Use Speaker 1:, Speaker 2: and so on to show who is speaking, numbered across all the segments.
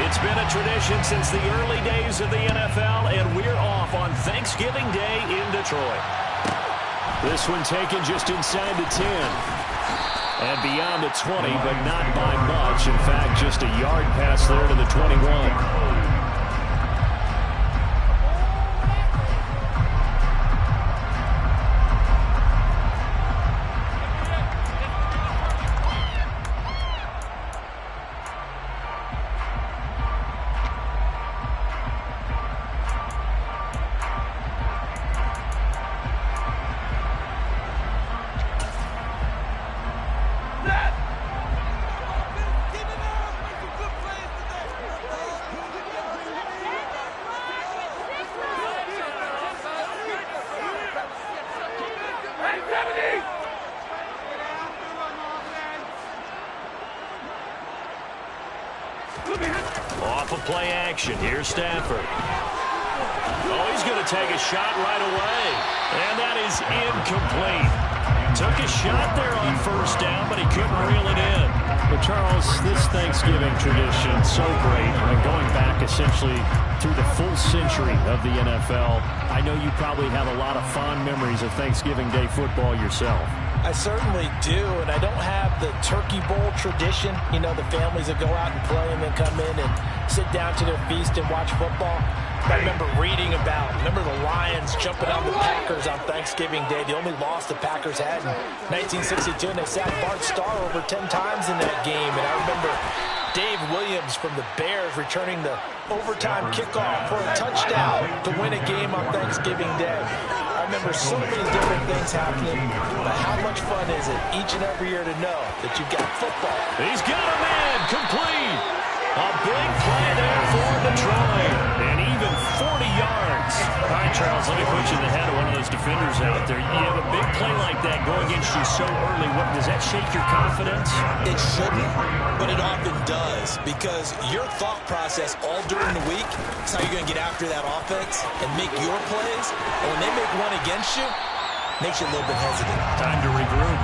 Speaker 1: It's been a tradition since the early days of the NFL, and we're off on Thanksgiving Day in Detroit. This one taken just inside the 10. And beyond the 20, but not by much. In fact, just a yard pass there to the 21. Off of play action. Here's Stafford. Oh, he's going to take a shot right away. And that is incomplete. Took a shot there on first down, but he couldn't reel it in.
Speaker 2: But Charles, this Thanksgiving tradition, so great. I mean, going back essentially through the full century of the NFL, I know you probably have a lot of fond memories of Thanksgiving Day football yourself.
Speaker 3: I certainly do, and I don't have the Turkey Bowl tradition. You know, the families that go out and play and then come in and sit down to their feast and watch football. I remember reading remember the Lions jumping on the Packers on Thanksgiving Day. The only loss the Packers had in 1962, and they sacked Bart Starr over 10 times in that game. And I remember Dave Williams from the Bears returning the overtime kickoff for a touchdown to win a game on Thanksgiving Day. I remember so many different things happening, but how much fun is it each and every year to know that you've got football?
Speaker 1: He's got a man complete. A big play there for Detroit. And even 40 yards.
Speaker 2: All right, Charles, let me put you in the head of one of those defenders out there. You have a big play like that going against you so early. Does that shake your confidence?
Speaker 4: It shouldn't, but it often does, because your thought process all during the week is how you're going to get after that offense and make your plays. And when they make one against you, it makes you a little bit hesitant.
Speaker 2: Time to regroup.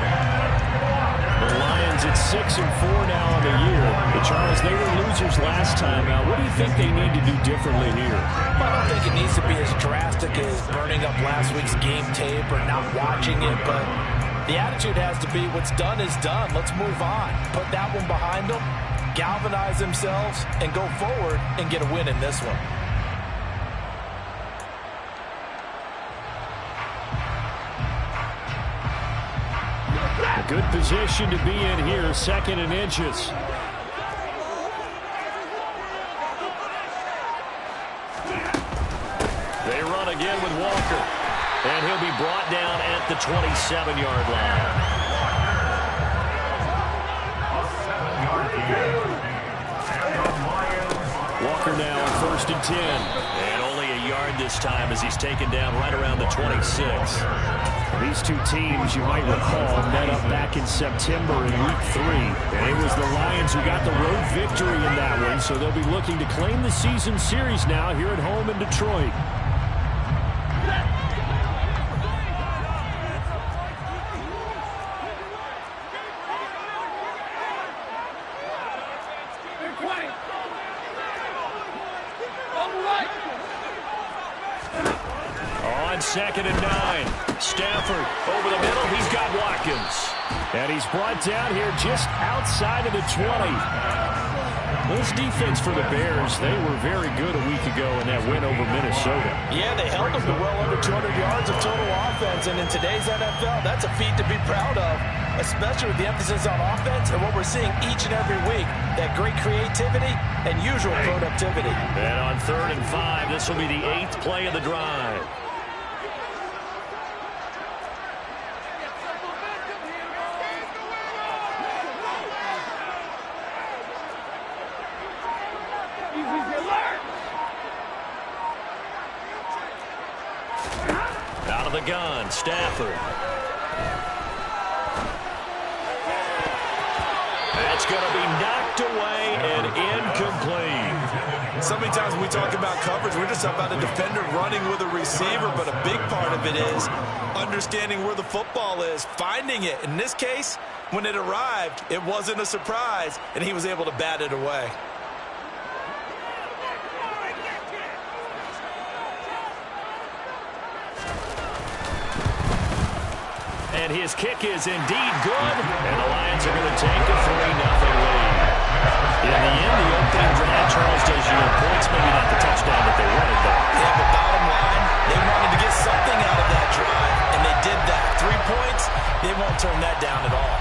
Speaker 2: The Lions at 6-4 now on the year. But Charles, they were losers last time. Now, what do you think they need to do differently here?
Speaker 3: Well, I don't think it needs to be as drastic as burning up last week's game tape or not watching it, but the attitude has to be what's done is done. Let's move on. Put that one behind them, galvanize themselves, and go forward and get a win in this one.
Speaker 2: A good position to be in here, 2nd and inches.
Speaker 1: They run again with Walker. And he'll be brought down at the 27-yard line.
Speaker 2: Walker now on 1st and 10.
Speaker 1: And only a yard this time as he's taken down right around the 26.
Speaker 2: These two teams, you might recall, met up back in September in Week 3. And it was the Lions who got the road victory in that one, so they'll be looking to claim the season series now here at home in Detroit.
Speaker 1: On 2nd and 9. Stafford over the middle. He's got Watkins.
Speaker 2: And he's brought down here just outside of the 20. This defense for the Bears, they were very good a week ago in that win over Minnesota.
Speaker 3: Yeah, they held them to well under 200 yards of total offense, and in today's NFL, that's a feat to be proud of, especially with the emphasis on offense and what we're seeing each and every week, that great creativity and usual productivity.
Speaker 1: And on 3rd and 5, this will be the 8th play of the drive. Out of the gun, Stafford. That's going to be knocked away and incomplete.
Speaker 4: So many times when we talk about coverage, we're just about a defender running with a receiver, but a big part of it is understanding where the football is, finding it. In this case, when it arrived, it wasn't a surprise, and he was able to bat it away.
Speaker 1: And his kick is indeed good. And the Lions are going to take a 3-0 lead. In the end, the opening drive, Charles, does you points, maybe not the touchdown that they wanted, but
Speaker 3: yeah, but bottom line, they wanted to get something out of that drive, and they did that. 3 points, they won't turn that down at all.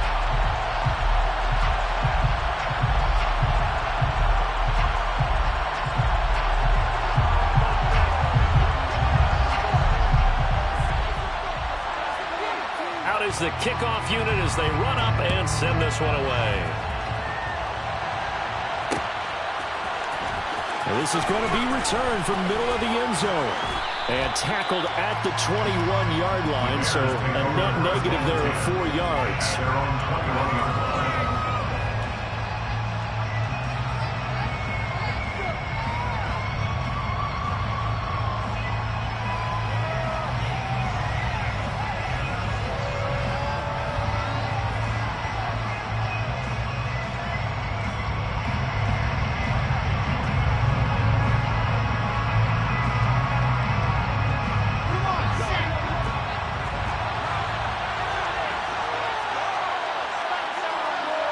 Speaker 1: Out is the kickoff unit as they run up and send this one away.
Speaker 2: This is going to be returned from middle of the end zone. And tackled at the 21-yard line, so a net negative there of 4 yards.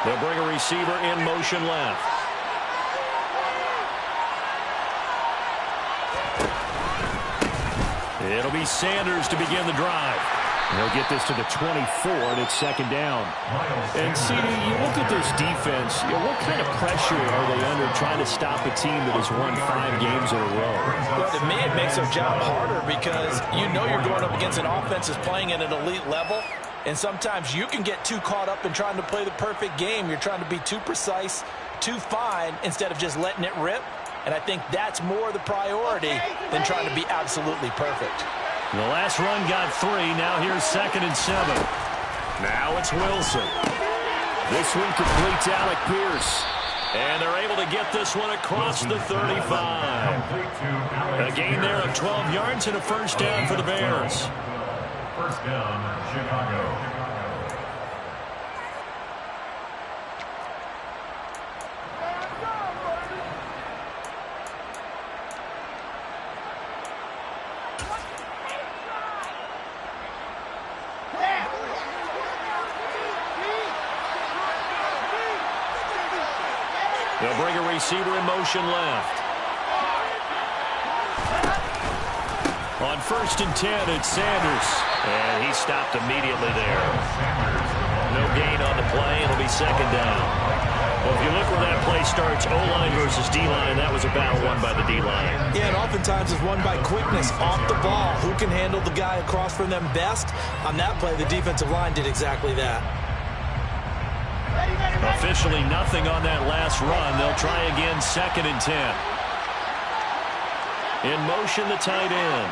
Speaker 1: They'll bring a receiver in motion left. It'll be Sanders to begin the drive.
Speaker 2: They'll get this to the 24, and it's second down. And, CD, you look at this defense, what kind of pressure are they under trying to stop a team that has won 5 games in a row?
Speaker 3: Well, to me, it makes their job harder because you know you're going up against an offense that's playing at an elite level, and sometimes you can get too caught up in trying to play the perfect game. You're trying to be too precise, too fine, instead of just letting it rip. And I think that's more the priority than trying to be absolutely perfect.
Speaker 1: The last run got 3. Now here's 2nd and 7. Now it's Wilson. This one completes Alec Pierce. And they're able to get this one across the 35. A gain there of 12 yards and a first down for the Bears.
Speaker 5: First down, Chicago.
Speaker 1: They'll bring a receiver in motion left. On 1st and 10, it's Sanders. And he stopped immediately there. No gain on the play. It'll be 2nd down. Well, if you look where that play starts, O-line versus D-line, that was a battle won by the D-line.
Speaker 3: Yeah, and oftentimes it's won by quickness off the ball. Who can handle the guy across from them best? On that play, the defensive line did exactly that.
Speaker 1: Officially nothing on that last run. They'll try again, 2nd and 10. In motion, the tight end.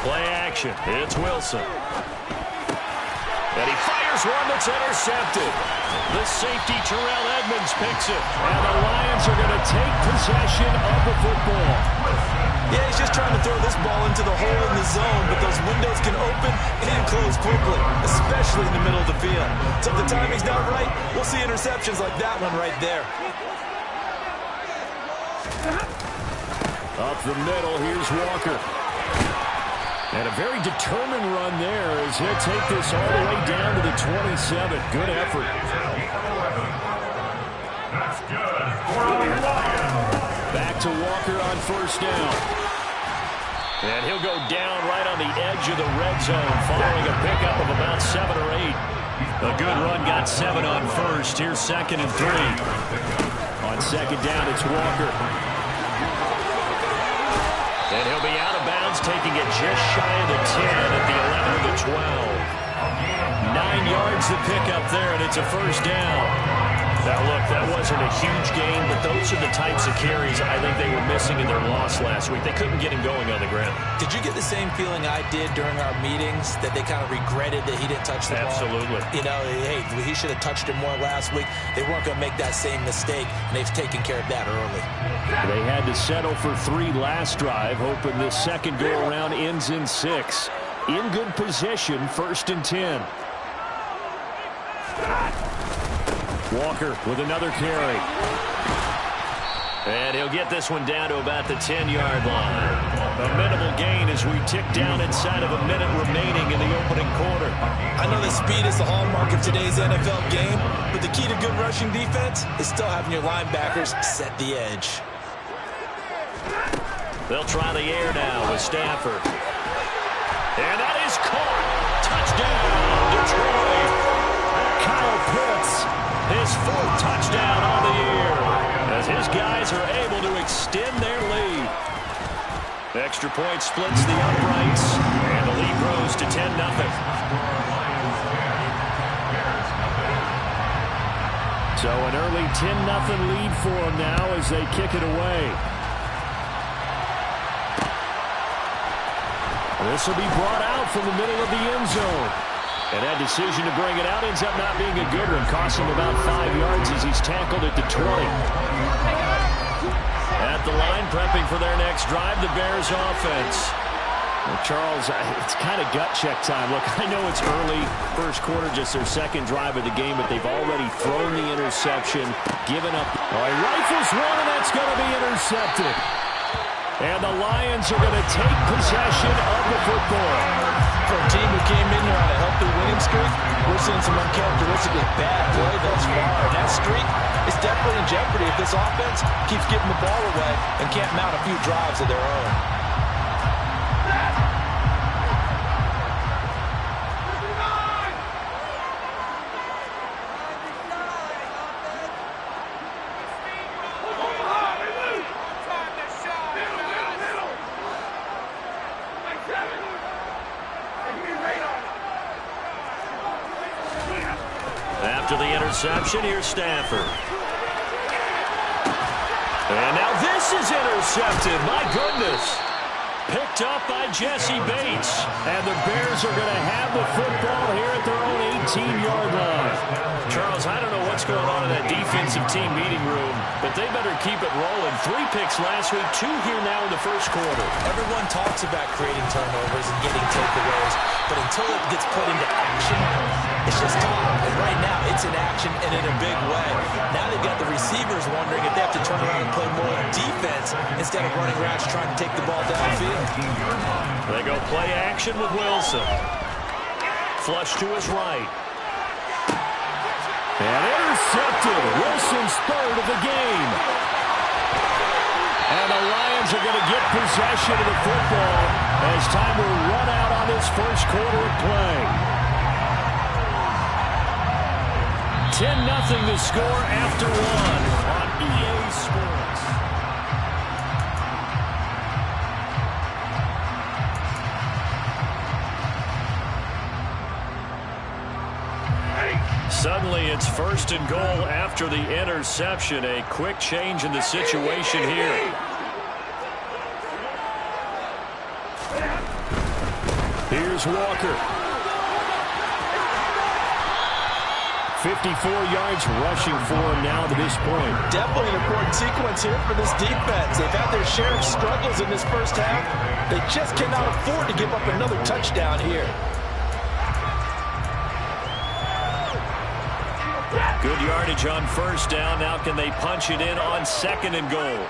Speaker 1: Play action. It's Wilson. And he fires one that's intercepted. The safety, Terrell Edmonds, picks it. And the Lions are going to take possession of the football.
Speaker 3: Yeah, he's just trying to throw this ball into the hole in the zone, but those windows can open and close quickly, especially in the middle of the field. So if the timing's not right, we'll see interceptions like that one right there.
Speaker 2: Up the middle, here's Walker. And a very determined run there as he'll take this all the way down to the 27. Good effort.
Speaker 5: That's good for the Lions.
Speaker 2: Back to Walker on 1st down.
Speaker 1: And he'll go down right on the edge of the red zone following a pickup of about 7 or 8. A good run got 7 on 1st. Here's 2nd and 3.
Speaker 2: On 2nd down, it's Walker.
Speaker 1: And he'll be out of bounds, taking it just shy of the 10 at the 11 of the 12. 9 yards to pick up there, and it's a first down. Now, look, that wasn't a huge gain, but those are the types of carries I think they were missing in their loss last week. They couldn't get him going on the ground.
Speaker 3: Did you get the same feeling I did during our meetings, that they kind of regretted that he didn't touch the ball?
Speaker 1: Absolutely.
Speaker 3: You know, hey, he should have touched it more last week. They weren't going to make that same mistake, and they've taken care of that early.
Speaker 2: They had to settle for 3 last drive, hoping this second go-around ends in 6. In good position, 1st and 10. Walker with another carry.
Speaker 1: And he'll get this one down to about the 10-yard line. A minimal gain as we tick down inside of a minute remaining in the opening quarter.
Speaker 4: I know that speed is the hallmark of today's NFL game, but the key to good rushing defense is still having your linebackers set the edge.
Speaker 1: They'll try the air now with Stafford. And that is caught. Touchdown, Detroit. Kyle Pitts, his fourth touchdown on the year, as his guys are able to extend their lead. Extra point splits the uprights, and the lead grows to 10-0.
Speaker 2: So an early 10-0 lead for them now as they kick it away. This will be brought out from the middle of the end zone. And that decision to bring it out ends up not being a good one. Costs him about 5 yards as he's tackled at the 20. At the line, prepping for their next drive, the Bears offense. Well, Charles, it's kind of gut check time. Look, I know it's early, first quarter, just their second drive of the game, but they've already thrown the interception, given up. Oh, he rifles one, and that's going to be intercepted. And the Lions are going to take possession of the football.
Speaker 3: For a team who came in here on a healthy winning streak, we're seeing some uncharacteristically bad play thus far. And that streak is definitely in jeopardy if this offense keeps getting the ball away and can't mount a few drives of their own.
Speaker 1: After the interception, here's Stafford. And now this is intercepted. My goodness. Picked up by Jesse Bates. And the Bears are going to have the football here at their own 18-yard line. Charles, I don't know what's going on in that defensive team meeting room, but they better keep it rolling. 3 picks last week, 2 here now in the first quarter.
Speaker 4: Everyone talks about creating turnovers and getting takeaways, but until it gets put into action, it's just talk. And right now, it's in action and in a big way. Now they've got the receivers wondering if they have to turn around and play more defense instead of running routes trying to take the ball downfield.
Speaker 1: They go play action with Wilson. Flush to his right.
Speaker 2: And intercepted. Wilson's third of the game. And the Lions are going to get possession of the football as time will run out on this first quarter of play. 10-0 the score after 1 on EA Sports.
Speaker 1: Suddenly it's first and goal after the interception. A quick change in the situation here.
Speaker 2: Here's Walker. 54 yards rushing for him now to this point.
Speaker 3: Definitely an important sequence here for this defense. They've had their share of struggles in this first half. They just cannot afford to give up another touchdown here.
Speaker 1: Good yardage on first down. Now can they punch it in on second and goal?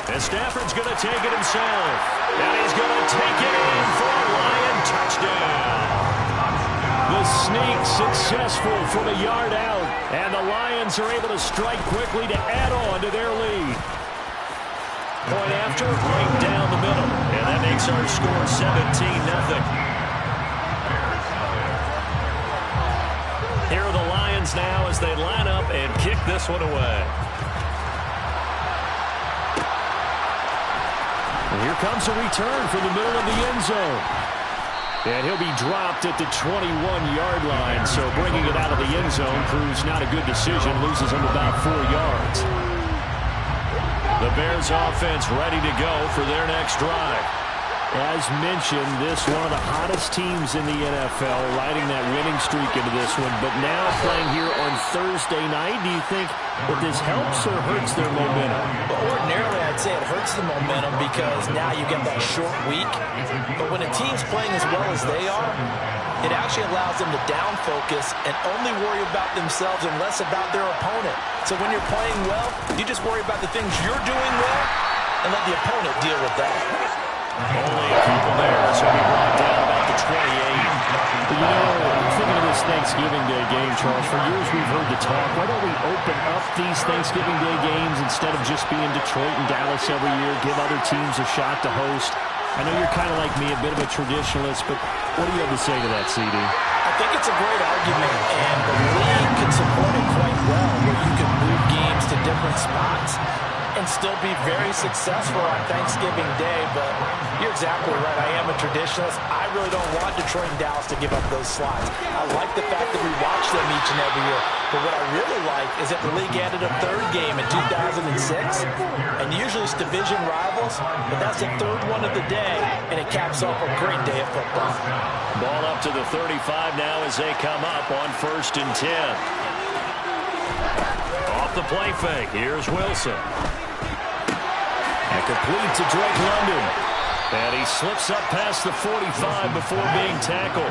Speaker 1: And Stafford's going to take it himself. And he's going to take it in for a Lion touchdown.
Speaker 2: The sneak successful from a yard out. And the Lions are able to strike quickly to add on to their lead.
Speaker 1: Point after, right down the middle. And that makes our score 17-0. Here are the Lions now as they line up and kick this one away.
Speaker 2: And here comes a return from the middle of the end zone. And he'll be dropped at the 21-yard line. So bringing it out of the end zone proves not a good decision. Loses him about 4 yards.
Speaker 1: The Bears offense ready to go for their next drive.
Speaker 2: As mentioned, this one of the hottest teams in the NFL, riding that winning streak into this one, but now playing here on Thursday night. Do you think that this helps or hurts their momentum?
Speaker 3: Well, ordinarily, I'd say it hurts the momentum because now you get that short week. But when a team's playing as well as they are, it actually allows them to down focus and only worry about themselves and less about their opponent. So when you're playing well, you just worry about the things you're doing well and let the opponent deal with that.
Speaker 2: Only a couple there, so we brought down about the 28. But, you know, thinking of this Thanksgiving Day game, Charles, for years we've heard the talk, why don't we open up these Thanksgiving Day games instead of just being Detroit and Dallas every year, give other teams a shot to host? I know you're kind of like me, a bit of a traditionalist, but what do you have to say to that, CD?
Speaker 3: I think it's a great argument, and the league can support it quite well, where you can move games to different spots and still be very successful on Thanksgiving Day. But you're exactly right. I am a traditionalist. I really don't want Detroit and Dallas to give up those slots. I like the fact that we watch them each and every year. But what I really like is that the league added a third game in 2006. And usually it's division rivals, but that's the third one of the day, and it caps off a great day of football.
Speaker 1: Ball up to the 35 now as they come up on 1st and 10. Off the play fake, here's Wilson. And complete to Drake London. And he slips up past the 45 before being tackled.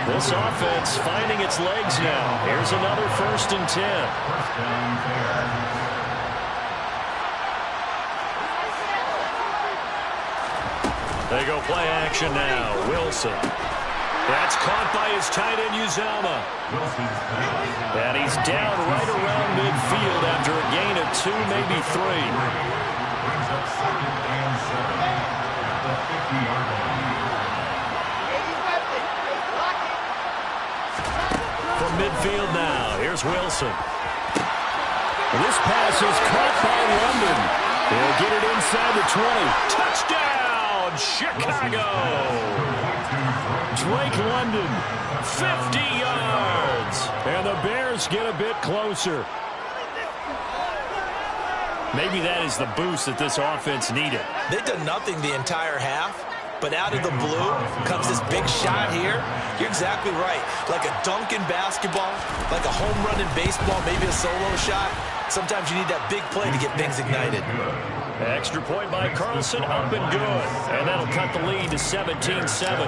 Speaker 1: This offense finding its legs now. Here's another 1st and 10. They go play action now. Wilson. That's caught by his tight end, Uzomah. And he's down right around midfield after a gain of 2, maybe 3. From midfield now, here's Wilson. This pass is caught by London. He'll get it inside the 20. Touchdown, Chicago! Drake London, 50 yards. And the Bears get a bit closer. Maybe that is the boost that this offense needed.
Speaker 4: They've done nothing the entire half, but out of the blue comes this big shot here. You're exactly right. Like a dunk in basketball, like a home run in baseball, maybe a solo shot. Sometimes you need that big play to get things ignited.
Speaker 1: Extra point by Carlson, up and good. And that'll cut the lead to 17-7.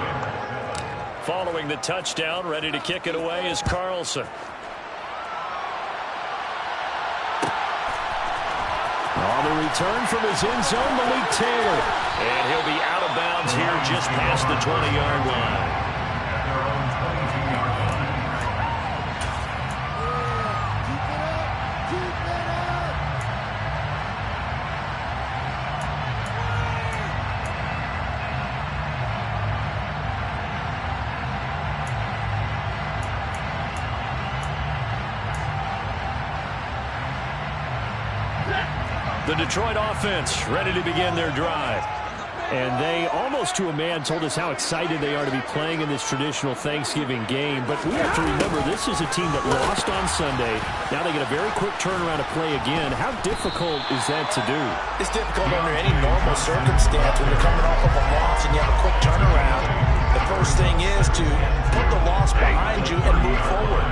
Speaker 1: Following the touchdown, ready to kick it away is Carlson. On the return from his end zone, Malik Taylor. And he'll be out of bounds here just past the 20-yard line. The Detroit offense ready to begin their drive. And they, almost to a man, told us how excited they are to be playing in this traditional Thanksgiving game. But we have to remember, this is a team that lost on Sunday. Now they get a very quick turnaround to play again. How difficult is that to do?
Speaker 3: It's difficult under any normal circumstance when you're coming off of a loss and you have a quick turnaround. The first thing is to put the loss behind you and move forward.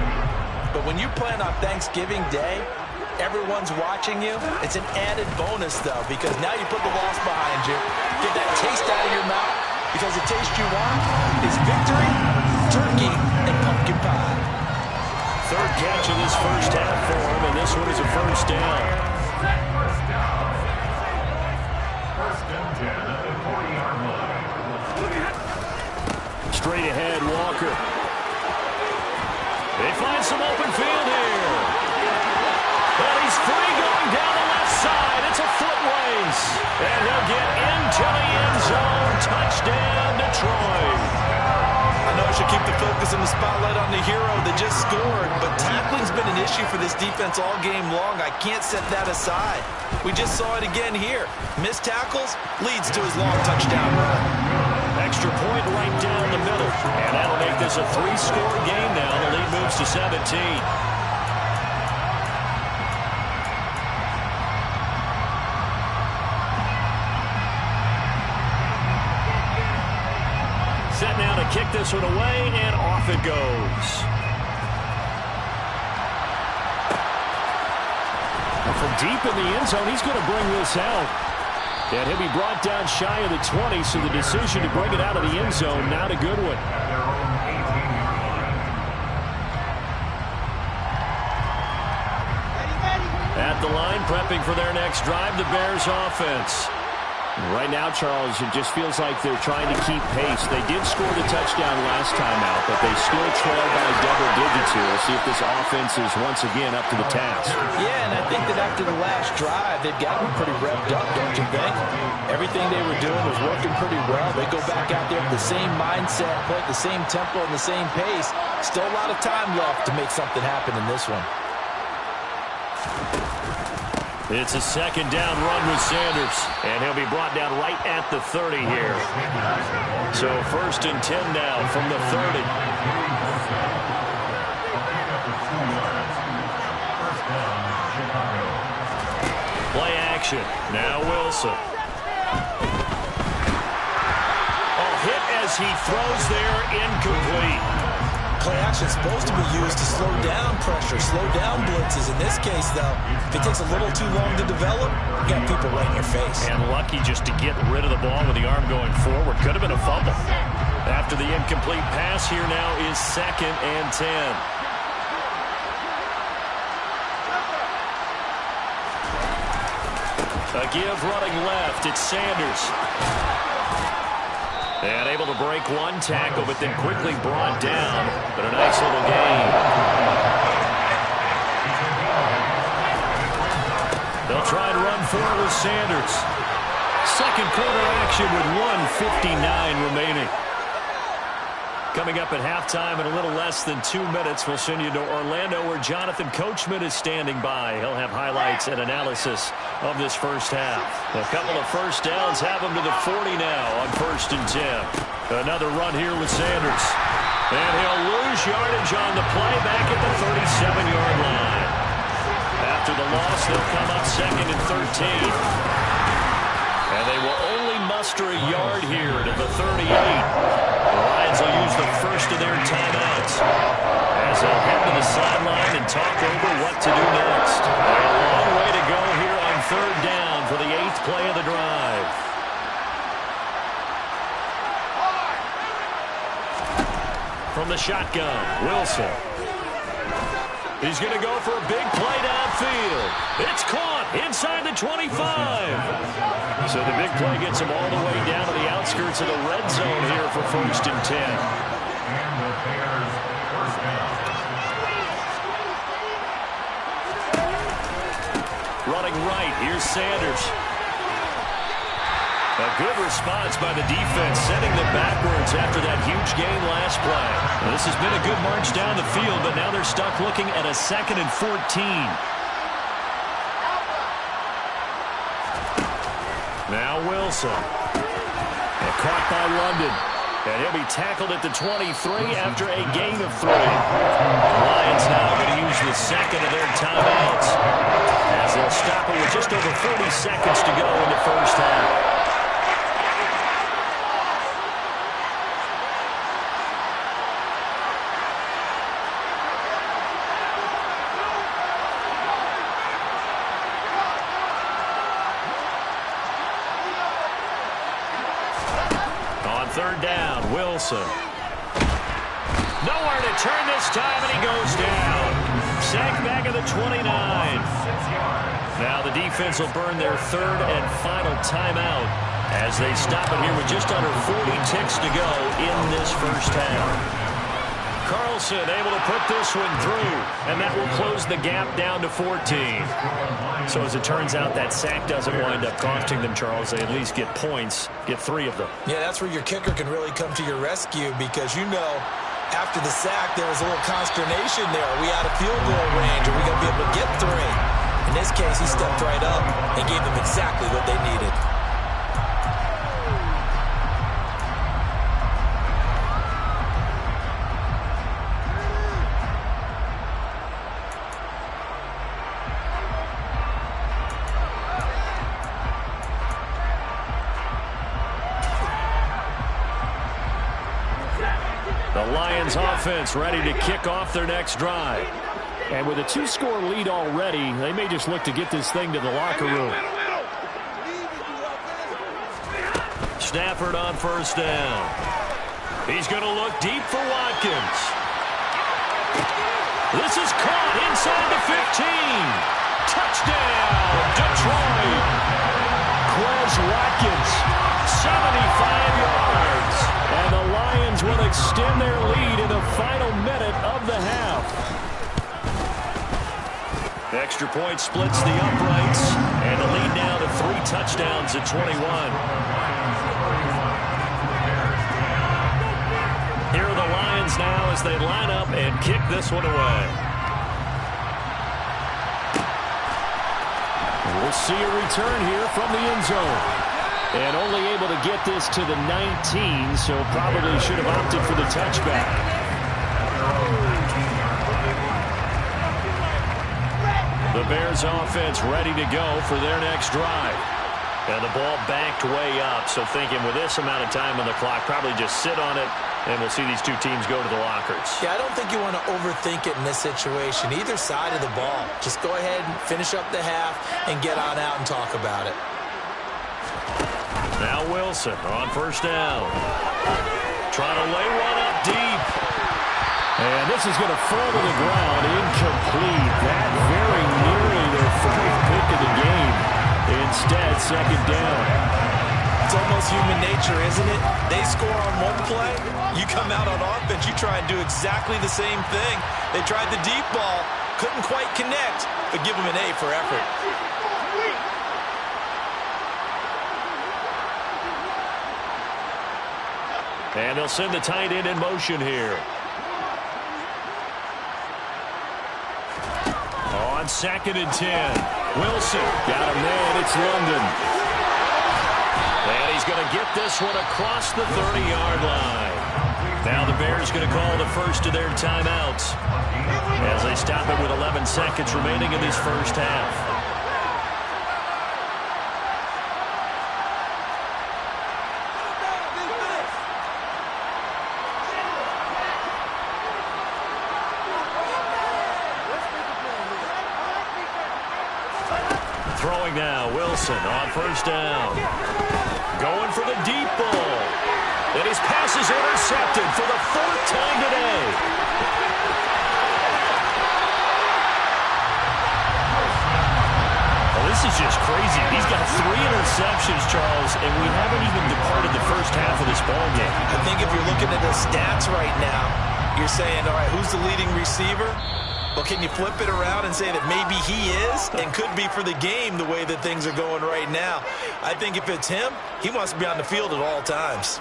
Speaker 3: But when you're playing on Thanksgiving Day, everyone's watching you. It's an added bonus, though, because now you put the loss behind you. Get that taste out of your mouth, because the taste you want is victory, turkey, and pumpkin pie.
Speaker 1: Third catch of this first half for him, and this one is a first down.
Speaker 5: First and 10 at the 40-yard line.
Speaker 1: Straight ahead, Walker. They find some open field here. And he's free going down the left side. It's a foot race. And he'll get into the end zone. Touchdown, Detroit.
Speaker 4: I know I should keep the focus and the spotlight on the hero that just scored, but tackling's been an issue for this defense all game long. I can't set that aside. We just saw it again here. Missed tackles leads to his long touchdown run.
Speaker 1: Extra point right down the middle. And that'll make this a 3-score game now. The lead moves to 17. kick this one away, and off it goes. From deep in the end zone, he's going to bring this out. And he'll be brought down shy of the 20, so the decision to bring it out of the end zone, not a good one. At the line, prepping for their next drive, the Bears offense. Right now, Charles, it just feels like they're trying to keep pace. They did score the touchdown last time out, but they still trail by double digits here. We'll see if this offense is once again up to the task.
Speaker 3: Yeah, and I think that after the last drive, they've gotten pretty revved up, don't you think? Everything they were doing was working pretty well. They go back out there with the same mindset, play at the same tempo and the same pace. Still a lot of time left to make something happen in this one.
Speaker 1: It's a second down run with Sanders, and he'll be brought down right at the 30 here. So 1st and 10 now from the 30. Play action. Now Wilson. Oh, hit as he throws there, incomplete.
Speaker 4: Play action is supposed to be used to slow down pressure, slow down blitzes. In this case, though, if it takes a little too long to develop, you got people right in your face.
Speaker 1: And lucky just to get rid of the ball with the arm going forward. Could have been a fumble. After the incomplete pass, here now is 2nd and 10. A give running left. It's Sanders. And able to break one tackle, but then quickly brought down. But a nice little gain. They'll try and run forward with Sanders. Second quarter action with 1:59 remaining. Coming up at halftime in a little less than 2 minutes, we'll send you to Orlando where Jonathan Coachman is standing by. He'll have highlights and analysis of this first half. A couple of first downs have him to the 40 now on 1st and 10. Another run here with Sanders. And he'll lose yardage on the play back at the 37-yard line. After the loss, they'll come up 2nd and 13. And they will only muster a yard here to the 38. The Lions will use the first of their timeouts as they'll head to the sideline and talk over what to do next. A long way to go here on 3rd down for the 8th play of the drive. From the shotgun, Wilson. He's going to go for a big play downfield. It's caught inside the 25. So the big play gets him all the way down to the outskirts of the red zone here for 1st and 10. Running right, here's Sanders. A good response by the defense, sending them backwards after that huge gain last play. Well, this has been a good march down the field, but now they're stuck looking at a 2nd and 14. Now Wilson. And caught by London. And he'll be tackled at the 23 after a gain of 3. The Lions now going to use the 2nd of their timeouts as they'll stop it with just over 40 seconds to go in the first half. Third down, Wilson. Nowhere to turn this time, and he goes down. Sacked back at the 29. Now the defense will burn their 3rd and final timeout as they stop it here with just under 40 ticks to go in this first half. Carlson able to put this one through, and that will close the gap down to 14. So as it turns out, that sack doesn't wind up costing them, Charles. They at least get points, get 3 of them.
Speaker 4: Yeah, that's where your kicker can really come to your rescue because, you know, after the sack, there was a little consternation there. Are we out of field goal range? Are we going to be able to get 3? In this case, he stepped right up and gave them exactly what they needed.
Speaker 2: The Lions offense ready to kick off their next drive. And with a 2-score lead already, they may just look to get this thing to the locker room.
Speaker 1: Stafford on first down. He's going to look deep for Watkins. This is caught inside the 15. Touchdown, Detroit. Quez Watkins, 75 yards. And the Lions will extend their lead in the final minute of the half. Extra point splits the uprights. And the lead now to 3 touchdowns at 21. Here are the Lions now as they line up and kick this one away. We'll see a return here from the end zone. And only able to get this to the 19, so probably should have opted for the touchback. The Bears offense ready to go for their next drive. And the ball backed way up, so thinking with this amount of time on the clock, probably just sit on it, and we'll see these two teams go to the lockers.
Speaker 4: Yeah, I don't think you want to overthink it in this situation. Either side of the ball. Just go ahead and finish up the half and get on out and talk about it.
Speaker 1: Now Wilson on first down. Trying to lay one up deep.
Speaker 2: And this is going to fall to the ground. Incomplete. That very nearly their 4th pick of the game. Instead, second down.
Speaker 4: It's almost human nature, isn't it? They score on one play. You come out on offense, you try and do exactly the same thing. They tried the deep ball. Couldn't quite connect, but give them an A for effort.
Speaker 1: And they'll send the tight end in motion here. On 2nd and 10. Wilson got a man. It's London. And he's going to get this one across the 30-yard line. Now the Bears going to call the first of their timeouts as they stop it with 11 seconds remaining in this first half. Throwing now, Wilson on first down. Going for the deep ball. And his pass is intercepted for the 4th time today. Well, this is just crazy. He's got 3 interceptions, Charles, and we haven't even departed the first half of this ballgame.
Speaker 4: I think if you're looking at the stats right now, you're saying, all right, who's the leading receiver? Well, can you flip it around and say that maybe he is and could be for the game the way that things are going right now? I think if it's him, he wants to be on the field at all times.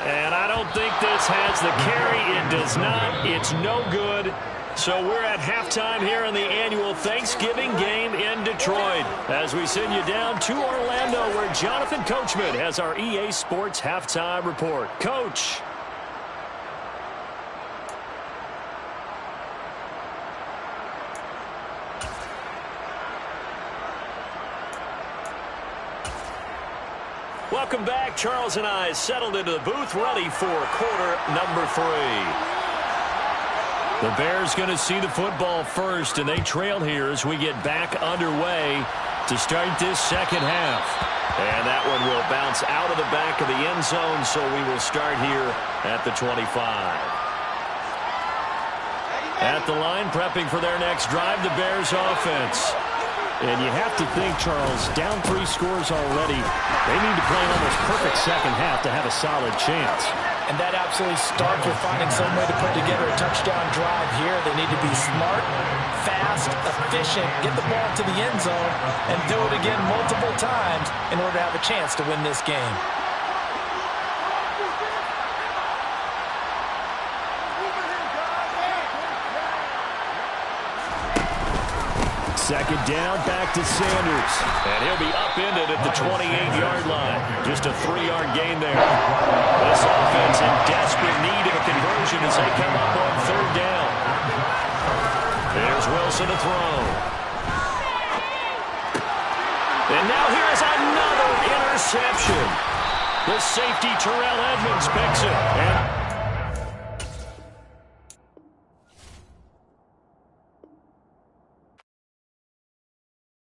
Speaker 1: And I don't think this has the carry. It does not. It's no good. So we're at halftime here in the annual Thanksgiving game in Detroit as we send you down to Orlando where Jonathan Coachman has our EA Sports halftime report. Coach. Welcome back. Charles and I settled into the booth ready for quarter number 3. The Bears going to see the football first, and they trail here as we get back underway to start this second half. And that one will bounce out of the back of the end zone, so we will start here at the 25. At the line, prepping for their next drive, the Bears offense.
Speaker 2: And you have to think, Charles, down 3 scores already. They need to play an almost perfect second half to have a solid chance.
Speaker 3: And that absolutely starts with finding some way to put together a touchdown drive here. They need to be smart, fast, efficient, get the ball to the end zone, and do it again multiple times in order to have a chance to win this game.
Speaker 2: Second down, back to Sanders.
Speaker 1: And he'll be upended at the 28-yard line. Just a 3-yard gain there. This offense in desperate need of a conversion as they come up on 3rd down. There's Wilson to throw. And now here's another interception. The safety, Terrell Edmonds, picks it.